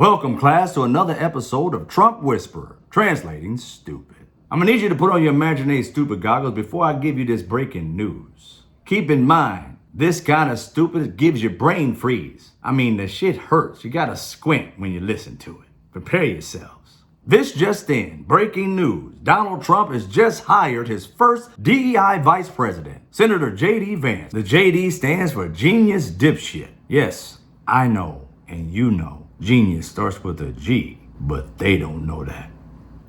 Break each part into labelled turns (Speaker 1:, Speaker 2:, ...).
Speaker 1: Welcome, class, to another episode of Trump Whisperer, translating stupid. I'm gonna need you to put on your Imaginary Stoopid Goggles before I give you this breaking news. Keep in mind, this kind of stupid gives you brain freeze. I mean, the shit hurts. You gotta squint when you listen to it. Prepare yourselves. This just in, breaking news. Donald Trump has just hired his first DEI vice president, Senator J.D. Vance. The J.D. stands for Genius Dipshit. Yes, I know, and you know. Genius starts with a G, but they don't know that.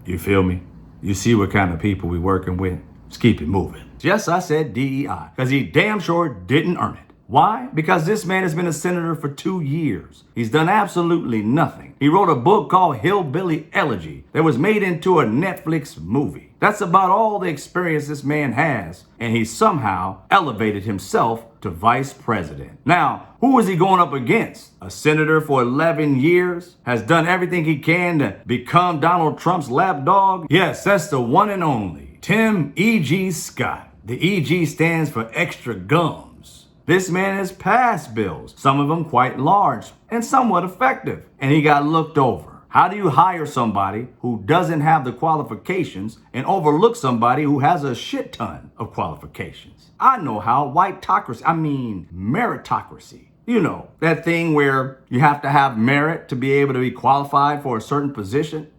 Speaker 1: You feel me? You see what kind of people we working with? Let's keep it moving. Yes, I said DEI, because he damn sure didn't earn it. Why? Because this man has been a senator for 2 years. He's done absolutely nothing. He wrote a book called Hillbilly Elegy that was made into a Netflix movie. That's about all the experience this man has, and he somehow elevated himself to vice president. Now, who is he going up against? A senator for 11 years? Has done everything he can to become Donald Trump's lapdog? Yes, that's the one and only Tim E.G. Scott. The E.G. stands for extra gums. This man has passed bills, some of them quite large and somewhat effective, and he got looked over. How do you hire somebody who doesn't have the qualifications and overlook somebody who has a shit ton of qualifications? I know how. Meritocracy. You know, that thing where you have to have merit to be able to be qualified for a certain position.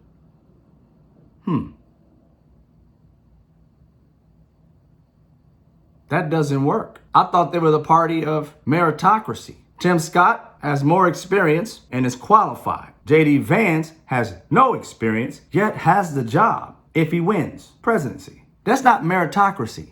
Speaker 1: That doesn't work. I thought they were the party of meritocracy. Tim Scott has more experience and is qualified. J.D. Vance has no experience, yet has the job if he wins presidency. That's not meritocracy.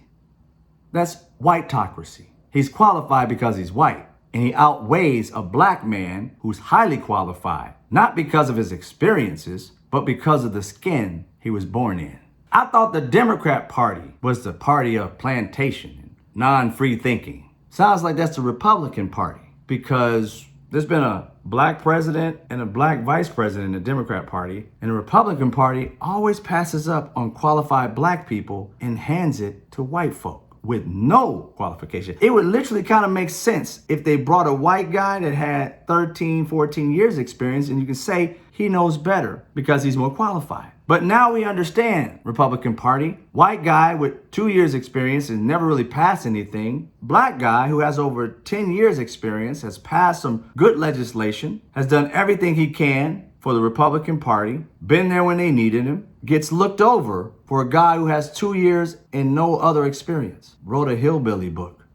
Speaker 1: That's whitocracy. He's qualified because he's white, and he outweighs a black man who's highly qualified, not because of his experiences, but because of the skin he was born in. I thought the Democrat Party was the party of plantation and non-free thinking. Sounds like that's the Republican Party, because there's been a black president and a black vice president in the Democrat Party, and the Republican Party always passes up on qualified black people and hands it to white folk with no qualification. It would literally kind of make sense if they brought a white guy that had 13, 14 years experience, and you can say he knows better because he's more qualified. But now we understand, Republican Party, white guy with 2 years experience and never really passed anything. Black guy who has over 10 years experience, has passed some good legislation, has done everything he can for the Republican Party, been there when they needed him, gets looked over for a guy who has 2 years and no other experience. Wrote a hillbilly book.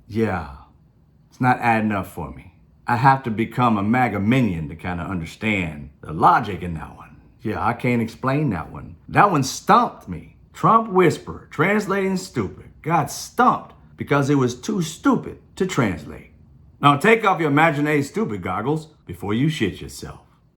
Speaker 1: Yeah, it's not adding up for me. I have to become a MAGA minion to kind of understand the logic in that one. Yeah, I can't explain that one. That one stumped me. Trump Whisperer, translating stupid, got stumped because it was too stupid to translate. Now take off your Imaginary Stoopid Goggles before you shit yourself.